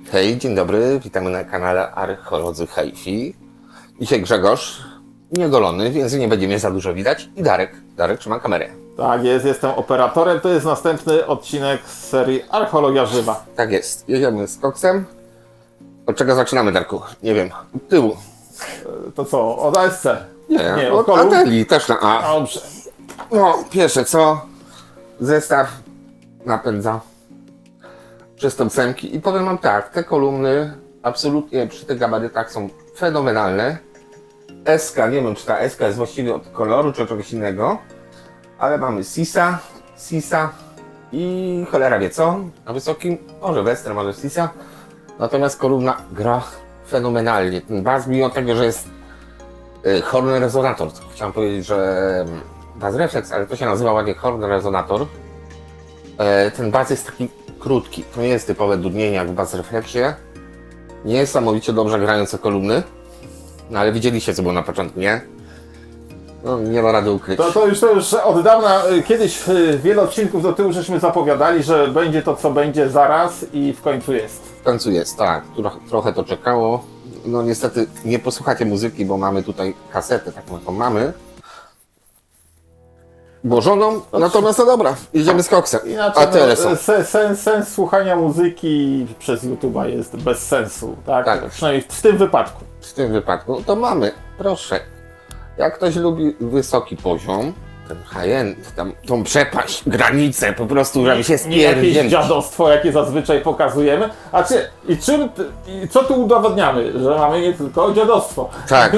Hej, dzień dobry, witamy na kanale Archeolodzy Hi-Fi. Dzisiaj Grzegorz, niegolony, więc nie będzie mnie za dużo widać. I Darek trzyma kamerę. Tak jest, jestem operatorem. To jest następny odcinek z serii Archeologia Żywa. Tak jest, jedziemy z koksem. Od czego zaczynamy, Darku? Nie wiem, od tyłu. To co, od ASC? Nie, od od kolu? Ateli, też na A. Dobrze. No, pierwsze co, zestaw napędza przez tą ósemki i powiem wam tak, te kolumny absolutnie przy tych gabarytach są fenomenalne. SK, nie wiem czy ta SK jest właściwie od koloru czy od czegoś innego, ale mamy Sisa i cholera wie co, na wysokim, może Western, może Sisa, natomiast kolumna gra fenomenalnie. Ten bas, mimo tego, że jest Horn Resonator, chciałem powiedzieć, że bas refleks, ale to się nazywa ładnie Horn Resonator. Ten bas jest taki krótki, to nie jest typowe dudnienie jak w bas refleksie. Nie jest niesamowicie dobrze grające kolumny, no ale widzieliście co było na początku, nie? No nie ma rady ukryć. To już od dawna, kiedyś wiele odcinków do tyłu żeśmy zapowiadali, że będzie to co będzie zaraz i w końcu jest. W końcu jest, tak, trochę to czekało. No niestety nie posłuchacie muzyki, bo mamy tutaj kasetę, taką mamy. Włożoną, natomiast no dobra, jedziemy z koksem. Inaczej, A tyle są. sens słuchania muzyki przez YouTube'a jest bez sensu, tak? Tak. Przynajmniej w tym wypadku. W tym wypadku to mamy, proszę. Jak ktoś lubi wysoki poziom, ten high-end, tą przepaść, granicę po prostu, żeby się Nie jakieś spierdzielić. dziadostwo, jakie zazwyczaj pokazujemy. I co tu udowodniamy? Że mamy nie tylko dziadostwo. Tak,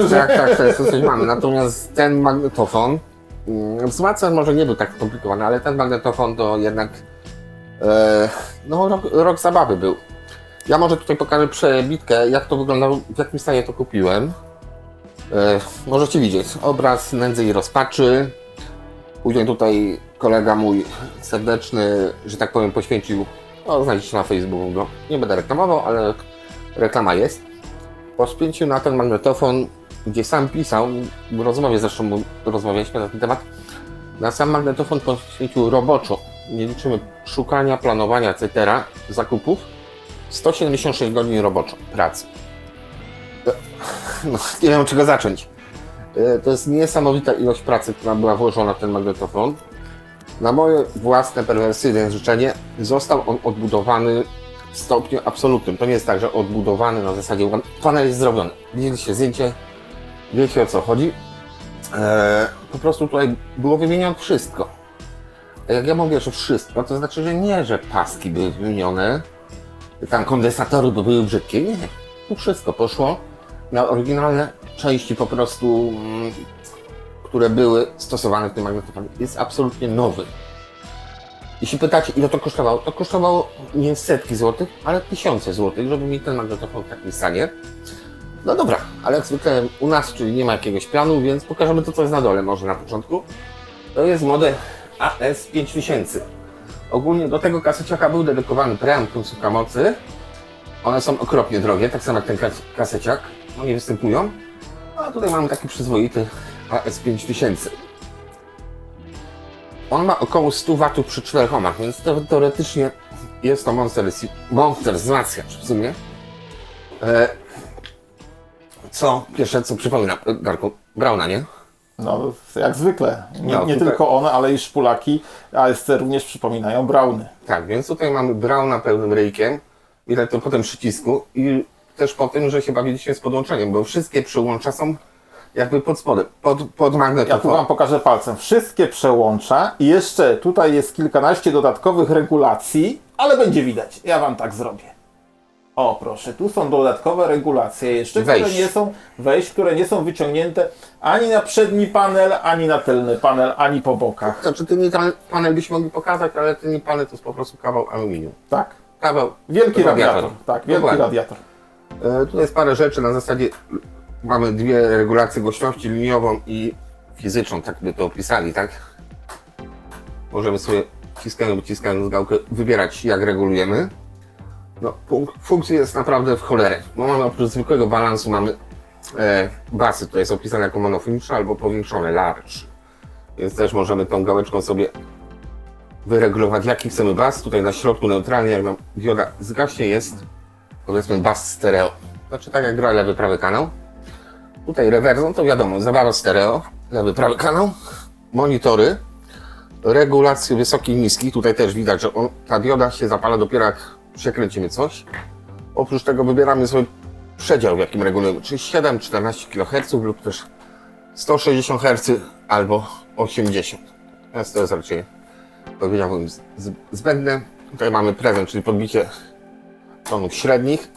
to jest coś mamy. Natomiast ten magnetofon, wzmacniacz może nie był tak skomplikowany, ale ten magnetofon to jednak no rok zabawy był. Ja może tutaj pokażę przebitkę, jak to wyglądało, w jakim stanie to kupiłem. Możecie widzieć obraz nędzy i rozpaczy. Później tutaj kolega mój serdeczny, że tak powiem, poświęcił, no znajdziecie na Facebooku go, nie będę reklamował, ale reklama jest. Poświęcił na ten magnetofon, gdzie sam pisał, w rozmowie zresztą rozmawialiśmy na ten temat, na sam magnetofon poświęcił roboczo, nie liczymy szukania, planowania, etc., zakupów, 176 godzin roboczo pracy. No, nie wiem od czego zacząć. To jest niesamowita ilość pracy, która była włożona w ten magnetofon. Na moje własne perwersyjne życzenie został on odbudowany w stopniu absolutnym. To nie jest tak, że odbudowany na zasadzie panel jest zrobiony. Widzieliście zdjęcie, wiecie o co chodzi. Po prostu tutaj było wymienione wszystko. A jak ja mówię, że wszystko, to znaczy, że nie, że paski były wymienione, tam kondensatory były brzydkie. Nie, tu wszystko poszło na oryginalne części po prostu, które były stosowane w tym magnetofonie. Jest absolutnie nowy. Jeśli pytacie, ile to kosztowało nie setki złotych, ale tysiące złotych, żeby mieć ten magnetofon w takim stanie. No dobra, ale jak zwykle u nas, czyli nie ma jakiegoś planu, więc pokażemy to, co jest na dole może na początku. To jest model AS5000. Ogólnie do tego kaseciaka był dedykowany preamp, końcówka mocy. One są okropnie drogie, tak samo jak ten kaseciak. No nie występują. A tutaj mamy taki przyzwoity AS5000. On ma około 100 W przy 4 ohmach, więc teoretycznie jest to monster wzmacniacz w sumie. Co pierwsze co przypomina, Darku, Brauna, nie? No, jak zwykle. Nie tutaj tylko one, ale i szpulaki ASC również przypominają Brauny. Tak, więc tutaj mamy Brauna pełnym ryjkiem. Widać to po tym przycisku i też po tym, że się bawiliśmy z podłączeniem, bo wszystkie przyłącza są jakby pod spodem, pod magnetofon. Ja tu wam pokażę palcem. Wszystkie przełącza i jeszcze tutaj jest kilkanaście dodatkowych regulacji, ale będzie widać. Ja wam tak zrobię. O proszę, tu są dodatkowe regulacje jeszcze, które nie są wyciągnięte ani na przedni panel, ani na tylny panel, ani po bokach. Znaczy tylny panel byśmy mogli pokazać, ale tylny panel to jest po prostu kawał aluminium. Tak. Kawał. Wielki radiator. Tak, wielki Dokładnie. radiator. Tu jest parę rzeczy na zasadzie, mamy dwie regulacje głośności, liniową i fizyczną, tak by to opisali, tak? Możemy sobie wciskając gałkę wybierać jak regulujemy. No, funkcji jest naprawdę w cholerę, bo mamy oprócz zwykłego balansu mamy basy, to jest opisane jako monofoniczne albo powiększone, large. Więc też możemy tą gałeczką sobie wyregulować jaki chcemy bas. Tutaj na środku neutralnie, jak nam dioda zgaśnie, jest powiedzmy bass stereo. Znaczy tak jak gra lewy, prawy kanał. Tutaj rewersą to wiadomo, zabawa stereo, lewy, prawy kanał. Monitory, regulacje wysoki i niski. Tutaj też widać, że ta dioda się zapala dopiero jak przekręcimy coś. Oprócz tego wybieramy sobie przedział, w jakim regulujemy, czyli 7-14 kHz lub też 160 Hz albo 80. Więc to jest raczej, powiedziałbym, zbędne. Tutaj mamy prezent, czyli podbicie tonów średnich.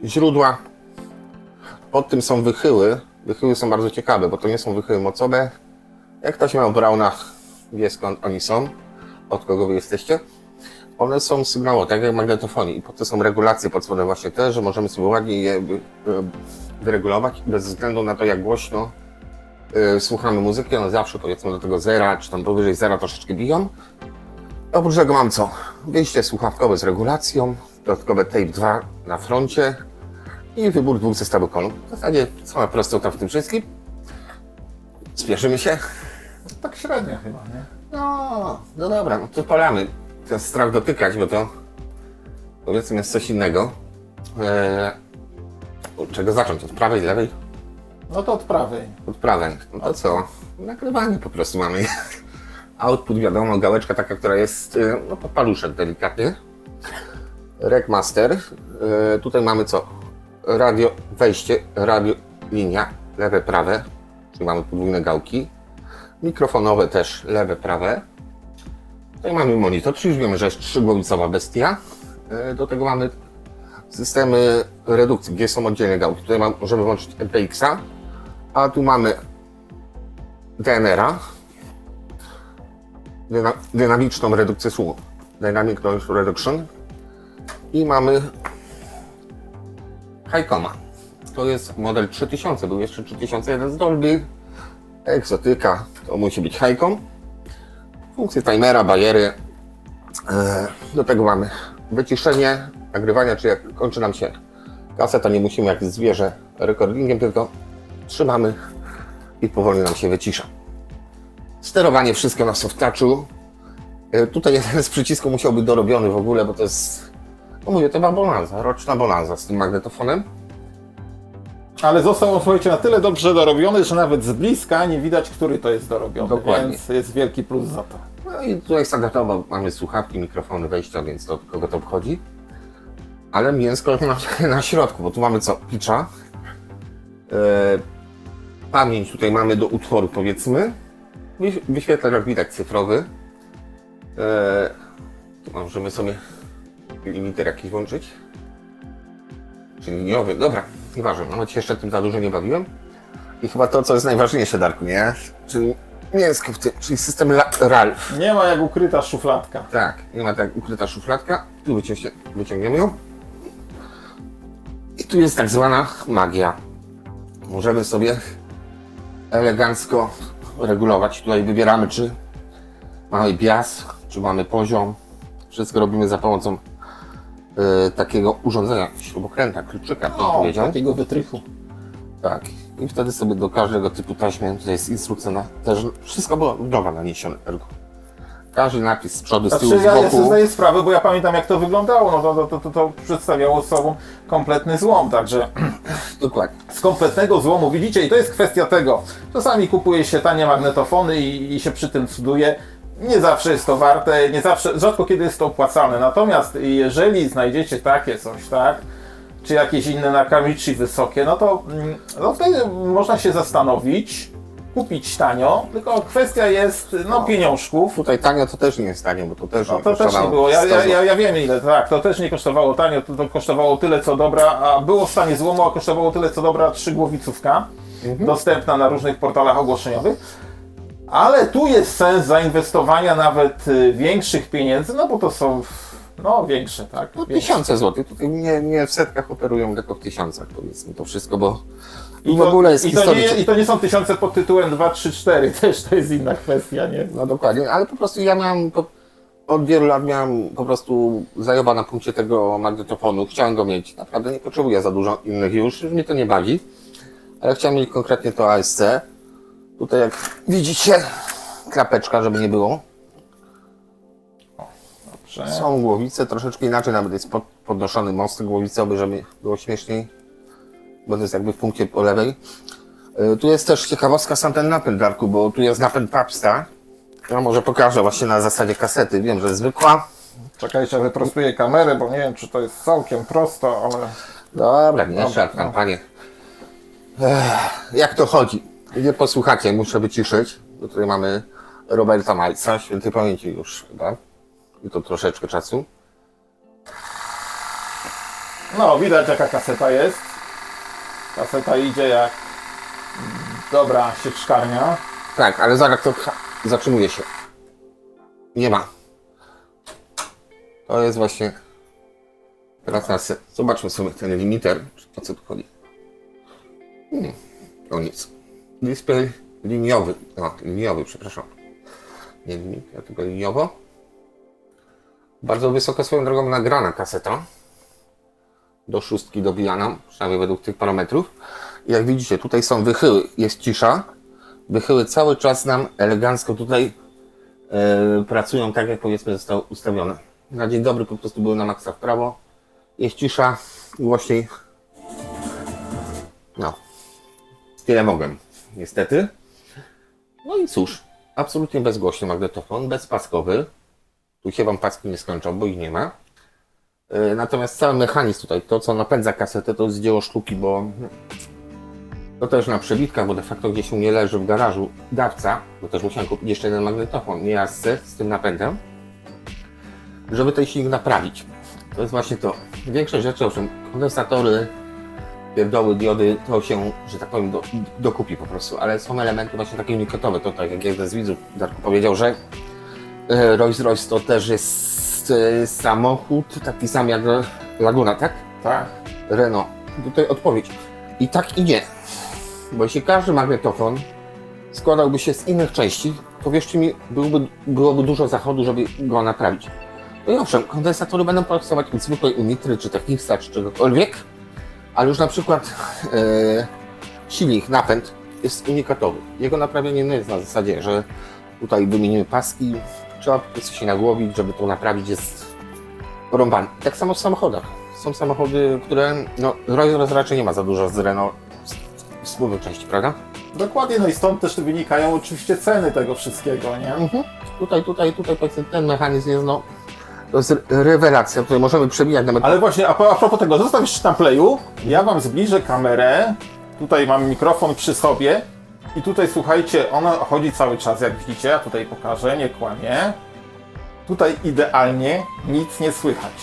Źródła. Pod tym są wychyły. Wychyły są bardzo ciekawe, bo to nie są wychyły mocowe. Jak ktoś miał Brauna, wie skąd oni są, od kogo wy jesteście. One są sygnałowe, tak jak magnetofonii. I po to są regulacje pod spodem właśnie te, że możemy sobie ładnie je wyregulować bez względu na to, jak głośno słuchamy muzyki. One zawsze, powiedzmy, do tego zera, czy tam powyżej zera troszeczkę biją. Oprócz tego mam co? Wyjście słuchawkowe z regulacją, dodatkowe tape 2 na froncie i wybór dwóch zestawów kolumn. W zasadzie cała prostota w tym wszystkim. Spieszymy się. Tak średnio chyba, nie? No dobra, no to polamy. Ten strach dotykać, bo to powiedzmy jest coś innego. Od czego zacząć? Od prawej, lewej? No to od prawej. Od prawej. No to co? Nagrywanie po prostu mamy. Output wiadomo, gałeczka taka, która jest, no to paluszek delikatny. Rec Master. Tutaj mamy co? Radio, wejście, radio, linia, lewe, prawe. Czyli mamy podwójne gałki. Mikrofonowe też, lewe, prawe. Tutaj mamy monitor, czyli już wiemy, że jest 3-głowicowa bestia. Do tego mamy systemy redukcji, gdzie są oddzielne gałki. Tutaj możemy włączyć MPX-a, a tu mamy DNR-a, dynamiczną redukcję słuchu, Dynamic Noise Reduction, i mamy Highcoma. To jest model 3000, był jeszcze 3001 z Dolby, egzotyka, to musi być Highcom. Funkcje timera, bajery. Do tego mamy wyciszenie nagrywania, czyli jak kończy nam się kaseta, nie musimy jak zwierzę recordingiem, tylko trzymamy i powoli nam się wycisza. Sterowanie wszystko na soft touchu. Tutaj jeden z przycisków musiał być dorobiony w ogóle, bo to jest, no mówię, to była bonanza, roczna bonanza z tym magnetofonem. Ale został on, słuchajcie, na tyle dobrze dorobiony, że nawet z bliska nie widać, który to jest dorobiony. Dokładnie. Więc jest wielki plus za to. No i tutaj standardowo mamy słuchawki, mikrofony, wejścia, więc to kogo to obchodzi. Ale mięsko na środku, bo tu mamy co? Pitcha. Pamięć tutaj mamy do utworu, powiedzmy. Wyświetlacz, jak widać, cyfrowy. Tu możemy sobie limiter jakiś włączyć. Czyli liniowy. Dobra, nieważne. Nawet się jeszcze tym za dużo nie bawiłem. I chyba to, co jest najważniejsze, Darku, nie? Czyli mięsko w tym, czyli system RALF. Nie ma jak ukryta szufladka. Tak, nie ma tak ukryta szufladka. Tu wyciągniemy ją. I tu jest tak zwana magia. Możemy sobie elegancko regulować. Tutaj wybieramy, czy mamy bias, czy mamy poziom. Wszystko robimy za pomocą takiego urządzenia, śrubokręta, kluczyka, bym powiedział. Takiego wytrychu. Tak. I wtedy sobie do każdego typu taśmy, tutaj jest instrukcja na też, wszystko było nowa naniesione. Każdy napis z przodu, z tyłu, Znaczy, z ja sobie boku. zdaję sprawę, bo ja pamiętam, jak to wyglądało, no to przedstawiało sobą kompletny złom, także Dokładnie. z kompletnego złomu, widzicie, i to jest kwestia tego, czasami kupuje się tanie magnetofony i się przy tym cuduje. Nie zawsze jest to warte, nie zawsze, rzadko kiedy jest to opłacalne. Natomiast jeżeli znajdziecie takie coś, tak, czy jakieś inne Nakamichi wysokie, no to wtedy można się zastanowić, kupić tanio, tylko kwestia jest pieniążków. Tutaj tanio to też nie jest tanio, bo to też No to też nie było. Ja wiem ile, tak, to też nie kosztowało tanio, to kosztowało tyle co dobra, a było w stanie złomu, a kosztowało tyle co dobra 3-głowicówka, dostępna na różnych portalach ogłoszeniowych. Ale tu jest sens zainwestowania nawet większych pieniędzy, no bo to są większe, tak? No, tysiące złotych. Tutaj nie w setkach operują, tylko w tysiącach, powiedzmy to wszystko, bo w ogóle jest historia. I to nie są tysiące pod tytułem 2, 3, 4, też to jest inna kwestia, nie? No dokładnie, ale po prostu ja miałem, od wielu lat miałem po prostu zajoba na punkcie tego magnetofonu. Chciałem go mieć, naprawdę nie potrzebuję za dużo innych już mnie to nie bawi. Ale chciałem mieć konkretnie to ASC. Tutaj jak widzicie, klapeczka, żeby nie było. Dobrze. Są głowice, troszeczkę inaczej nawet jest podnoszony most głowicowy, żeby było śmieszniej. Bo to jest jakby w punkcie po lewej. Tu jest też ciekawostka sam ten napęd, Darku, bo tu jest napęd Papsta. Ja może pokażę właśnie na zasadzie kasety. Wiem, że jest zwykła. Czekajcie, wyprostuję kamerę, bo nie wiem, czy to jest całkiem prosto, ale... Dobra, nie szarp tam, panie. Jak to chodzi? Nie posłuchacie, muszę wyciszyć. Bo tutaj mamy Roberta Majca, świętej pamięci już chyba. I to troszeczkę czasu. No, widać jaka kaseta jest. Kaseta idzie jak dobra sieczkarnia. Tak, ale zaraz to zatrzymuje się. Nie ma. To jest właśnie... Teraz nas... Zobaczmy sobie ten limiter. O co tu chodzi? O nic. Display liniowy. O, liniowy, przepraszam. Nie limiter, tylko liniowo. Bardzo wysoko swoją drogą nagrana kaseta. Do 6 dobijana, przynajmniej według tych parametrów. I jak widzicie, tutaj są wychyły. Jest cisza. Wychyły cały czas nam elegancko tutaj pracują tak, jak powiedzmy zostało ustawione. Na dzień dobry po prostu były na maksa w prawo. Jest cisza, głośniej. No. Tyle mogłem, niestety. No i cóż, absolutnie bezgłośny magnetofon, bezpaskowy. Tu się wam paski nie skończą, bo ich nie ma. Natomiast cały mechanizm tutaj, to co napędza kasetę, to jest dzieło sztuki, bo to też na przebitkach, bo de facto gdzieś u mnie leży w garażu dawca, bo też musiałem kupić jeszcze jeden magnetofon, niejazce z tym napędem, żeby ten silnik naprawić. To jest właśnie to. Większość rzeczy, owszem, kondensatory, pierdoły, diody, to się, że tak powiem, dokupi po prostu, ale są elementy właśnie takie unikatowe. To tak jak jeden z widzów, Darku, powiedział, że Rolls-Royce to też jest samochód taki sam jak Laguna, tak? Tak. Renault. Tutaj odpowiedź. I tak i nie. Bo jeśli każdy magnetofon składałby się z innych części, to wierzcie mi, byłoby dużo zachodu, żeby go naprawić. No i owszem, kondensatory będą pracować od zwykłej Unitry, czy Technicsa, czy czegokolwiek, ale już na przykład silnik, napęd jest unikatowy. Jego naprawienie nie jest na zasadzie, że tutaj wymienimy paski, trzeba po prostu się nagłowić, żeby to naprawić, jest porąbane. Tak samo w samochodach. Są samochody, które, no, Rolls-Royce raczej nie ma za dużo z Renault wspólnych części, prawda? Dokładnie, no i stąd też wynikają oczywiście ceny tego wszystkiego, nie? Tutaj powiedzmy, ten mechanizm jest, no, to jest rewelacja, tutaj możemy przebijać nawet. Ale właśnie, a propos tego, zostaw jeszcze na playu, ja wam zbliżę kamerę, tutaj mam mikrofon przy sobie i tutaj słuchajcie, ona chodzi cały czas, jak widzicie, ja tutaj pokażę, nie kłamię. Tutaj idealnie nic nie słychać.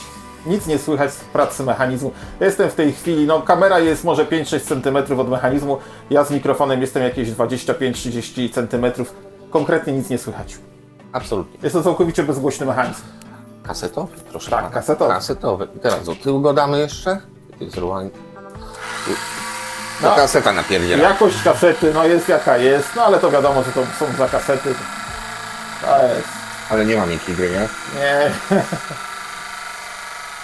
Nic nie słychać z pracy mechanizmu. Ja jestem w tej chwili, no kamera jest może 5-6 cm od mechanizmu, ja z mikrofonem jestem jakieś 25-30 cm. Konkretnie nic nie słychać. Absolutnie. Jest to całkowicie bezgłośny mechanizm. Kasetowy? Proszę Tak, pana. kasetowy. Kasetowy. I teraz do tyłu go damy jeszcze. To jest ruchanie. No. Kaseta napierdziela. Jakość kasety, no jest jaka jest, no ale to wiadomo, że to są za kasety. To jest... Ale nie ma miękkiej gry, nie? Nie.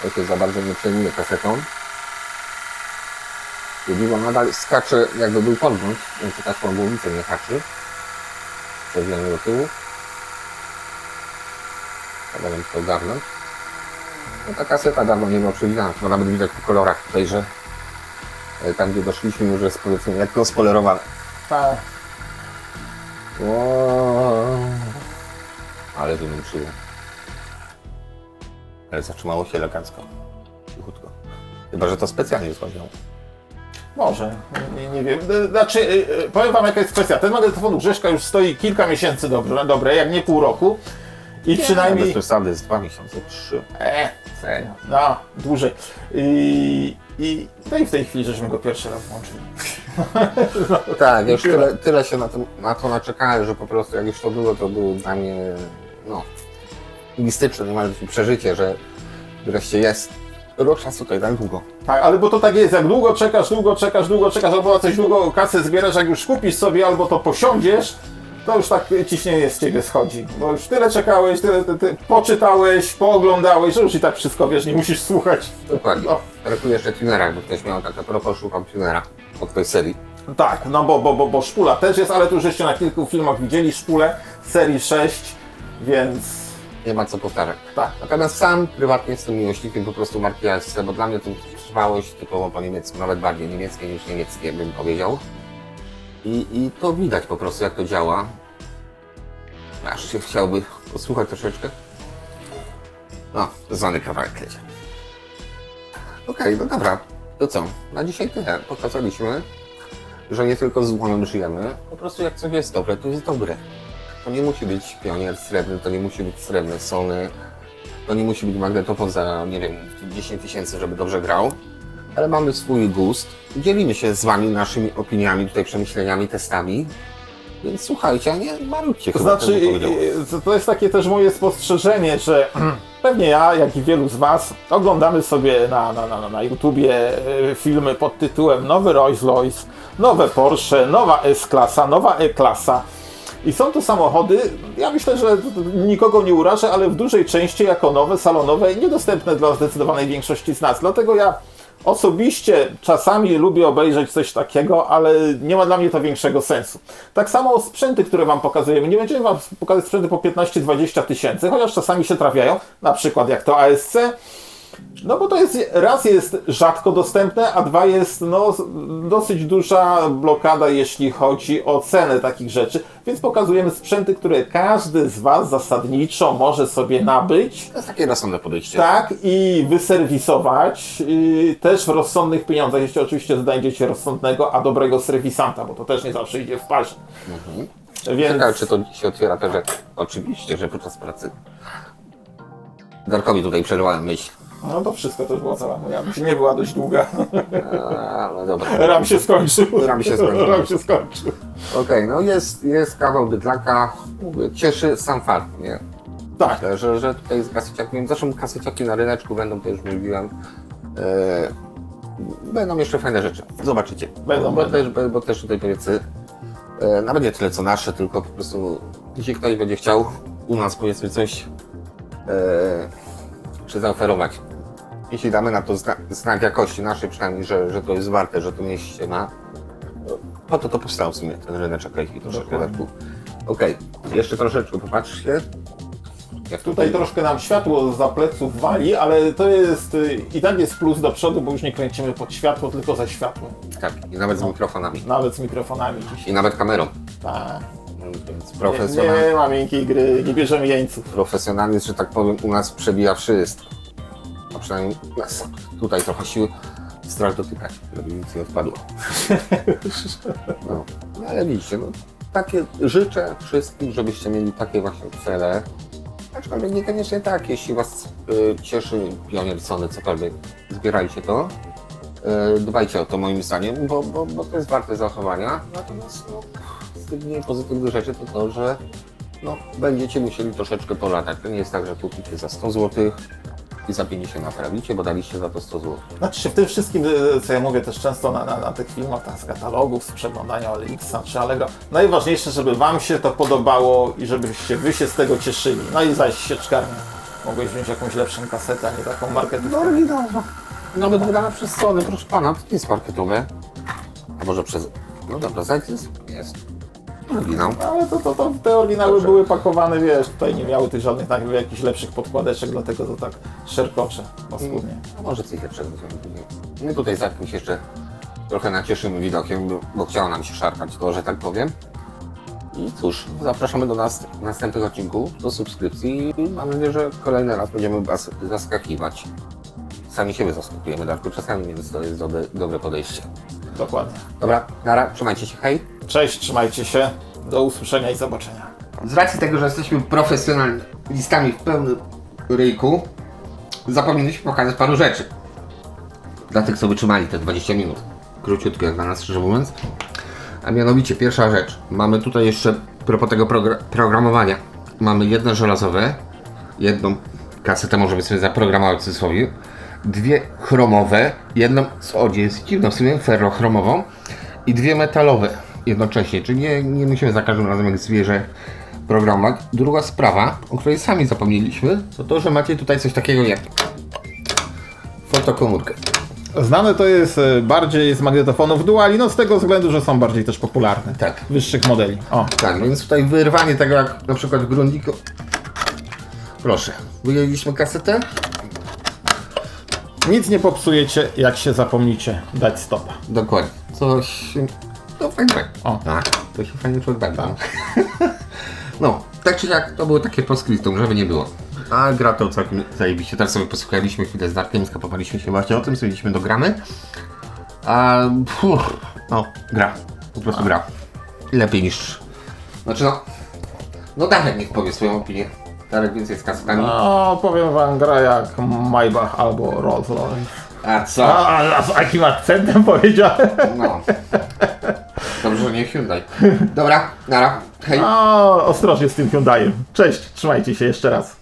To się za bardzo nie przejmuje kasetą. Judiwo nadal skacze, jakby był podgląd, więc taką głowicę nie haczy. Przejdziemy do tyłu. Trzeba to ogarnąć. No ta kaseta dawno nie była przewidziana, to nawet widać po kolorach tutaj, że tam gdzie doszliśmy już jest, powiedzmy, lekko spolerowane. Tak. Ale wymęczyło. Ale zatrzymało się elegancko. Cichutko. Chyba, że to specjalnie złaziło. Może, nie wiem. Znaczy, powiem wam jaka jest kwestia. Ten magnetofon u Grzeszka już stoi kilka miesięcy dobre, jak nie pół roku. I przynajmniej... Bez przesady, z 2 miesiące, 3. Serio. No, dłużej. No i w tej chwili żeśmy go pierwszy raz włączyli. Tak, już tyle się na to naczekałem, że po prostu jak już to było dla mnie, no, mistyczne, niemal przeżycie, że wreszcie jest. Rok czasu tutaj tak długo. Tak, ale bo to tak jest, jak długo czekasz, albo coś długo kasę zbierasz, jak już kupisz sobie, albo to posiądziesz, to już tak ciśnienie z ciebie schodzi. Bo już tyle czekałeś, tyle poczytałeś, pooglądałeś, że już i tak wszystko wiesz, nie musisz słuchać. Dokładnie. No. Brakuje jeszcze tunera, bo ktoś miał tak a propos, szukam tunera od tej serii. Tak, no bo szpula też jest, ale tu żeście na kilku filmach widzieli szpulę serii 6, więc Nie ma co powtarzać. Tak. Natomiast sam prywatnie jestem miłośnikiem po prostu marki ASC, bo dla mnie to trwałość typowo po niemiecku, nawet bardziej niemieckie niż niemieckie, bym powiedział. I to widać po prostu, jak to działa. Aż się chciałby posłuchać troszeczkę. No, zwany kawałek lecie. Okej, no dobra. To co? Na dzisiaj tyle. Pokazaliśmy, że nie tylko z łonem żyjemy. Po prostu jak coś jest dobre, to jest dobre. To nie musi być pionier srebrny, to nie musi być srebrny Sony. To nie musi być magnetofon za, nie wiem, 10 000, żeby dobrze grał. Ale mamy swój gust. Dzielimy się z wami naszymi opiniami, tutaj przemyśleniami, testami. Więc słuchajcie, a nie marudźcie. To chyba, znaczy, bym powiedział. to jest takie też moje spostrzeżenie, że pewnie ja, jak i wielu z Was, oglądamy sobie na YouTubie filmy pod tytułem nowy Rolls-Royce, nowe Porsche, nowa S-klasa, nowa E-klasa. I są to samochody, ja myślę, że nikogo nie urażę, ale w dużej części jako nowe, salonowe i niedostępne dla zdecydowanej większości z nas. Dlatego ja osobiście czasami lubię obejrzeć coś takiego, ale nie ma dla mnie to większego sensu. Tak samo sprzęty, które Wam pokazujemy. Nie będziemy Wam pokazać sprzęty po 15-20 tysięcy, chociaż czasami się trafiają, na przykład jak to ASC. No bo to jest, raz jest rzadko dostępne, a dwa jest dosyć duża blokada, jeśli chodzi o cenę takich rzeczy. Więc pokazujemy sprzęty, które każdy z Was zasadniczo może sobie nabyć. To jest takie rozsądne podejście. Tak, i wyserwisować też w rozsądnych pieniądzach, jeśli oczywiście znajdziecie rozsądnego, a dobrego serwisanta, bo to też nie zawsze idzie w parze. Więc... Ciekawe, czy to się otwiera też, oczywiście, że podczas pracy. Darkowi tutaj przerwałem myśl. No to wszystko też była cała moja myśl, nie była dość długa. No dobra. Ram się skończył. Ram się skończył. Ram się skończył. Okej, no jest kawał bydlaka. Mówię, cieszy sam fakt, nie? Tak. Że tutaj z kaseciakiem, zresztą kaseciaki na ryneczku będą, to już mówiłem. Będą jeszcze fajne rzeczy. Zobaczycie. Będą. Bo też tutaj powiedzmy, nawet nie tyle co nasze, tylko po prostu jeśli ktoś będzie chciał u nas powiedzmy coś czy zaoferować. Jeśli damy na to znak jakości naszej przynajmniej, że to jest warte, że to mieści ma, po to powstał w sumie ten ryneczek i troszeczkę lepiej. Okej, jeszcze troszeczkę popatrzcie. Jak Tutaj troszkę nam światło za pleców wali, ale to jest i tak jest plus do przodu, bo już nie kręcimy pod światło, tylko za światło. Tak, i nawet z mikrofonami. Nawet z mikrofonami dzisiaj. I nawet kamerą. Tak. Więc Nie ma miękkiej gry, nie bierzemy jeńców. profesjonalizm, że tak powiem, u nas przebija wszystko. A przynajmniej nas. Tutaj trochę siły strach dotykać, żeby nic nie odpadło. No, ale widzicie, no, takie życzę wszystkim, żebyście mieli takie właśnie cele. Aczkolwiek niekoniecznie tak, jeśli Was cieszy Pionier, Sony, cokolwiek, zbierajcie to. Dbajcie o to moim zdaniem, bo to jest warte zachowania. Natomiast no, z tych mniej pozytywnych rzeczy to, że no, będziecie musieli troszeczkę polatać. To nie jest tak, że kupicie za 100 zł i za 50 naprawicie, bo daliście za to 100 zł. Znaczy w tym wszystkim, co ja mówię też często na tych filmach, tak, z katalogów, z przeglądania OLX-a czy Allegro, najważniejsze, żeby Wam się to podobało i żebyście Wy się z tego cieszyli. No i zaś sieczkarnię. Mogłeś wziąć jakąś lepszą kasetę, a nie taką marketową. Oryginalna. Nawet wydana przez Sony, proszę Pana, to nie jest marketowe. A może przez... No dobra, jest. Oryginał. Ale to te oryginały Dobrze. były pakowane, wiesz, tutaj nie miały tych żadnych tak, jakichś lepszych podkładeczek, dlatego to tak szerkocze paskudnie. A może coś lepszego zrobimy. My tutaj za kimś jeszcze trochę nacieszymy widokiem, bo chciało nam się szarpać to, że tak powiem. I cóż, zapraszamy do nas w następnych odcinków, do subskrypcji i mam nadzieję, że kolejny raz będziemy Was zaskakiwać. Sami siebie zaskakujemy, Darku, czasami, więc to jest dobre podejście. Dokładnie. Dobra, nara, trzymajcie się, hej! Cześć, trzymajcie się, do usłyszenia i zobaczenia. Z racji tego, że jesteśmy profesjonalistami w pełnym ryjku, zapomnieliśmy pokazać paru rzeczy. Dla tych, co wytrzymali te 20 minut. Króciutko jak dla nas, szczerze mówiąc. A mianowicie pierwsza rzecz. Mamy tutaj jeszcze, a propos tego programowania. Mamy jedno żelazowe, jedną kasetę możemy sobie zaprogramować w cudzysłowie, dwie chromowe, jedną, jest dziwno w sumie, ferrochromową i dwie metalowe jednocześnie, czyli nie musimy za każdym razem jak zwierzę programować. Druga sprawa, o której sami zapomnieliśmy, to że macie tutaj coś takiego jak fotokomórkę. Znane to jest bardziej z magnetofonów duali, no z tego względu, że są bardziej też popularne. Tak. Wyższych modeli. O. Tak, więc tutaj wyrwanie tego jak na przykład w Grundiku Proszę. Wyjęliśmy kasetę. Nic nie popsujecie, jak się zapomnicie dać stopa. Dokładnie. Coś... No fajnie. O. Tak, to się fajnie podbęda. No, tak czy jak, to było takie postscriptum, żeby nie było. A gra to całkiem zajebiście. Teraz sobie posłuchaliśmy chwilę z Darkiem, skapowaliśmy się właśnie o tym, stwierdziliśmy do gramy. A... no, gra. Po prostu gra. Lepiej niż... Znaczy no Darek niech powie swoją opinię. Darek więcej z kasetami. No, powiem wam, gra jak Maybach albo Rolls Royce. A co? A z jakim akcentem powiedziałem? No. Dobrze, że nie Hyundai. Dobra, nara. Hej. O, ostrożnie z tym Hyundaiem. Cześć, trzymajcie się jeszcze raz.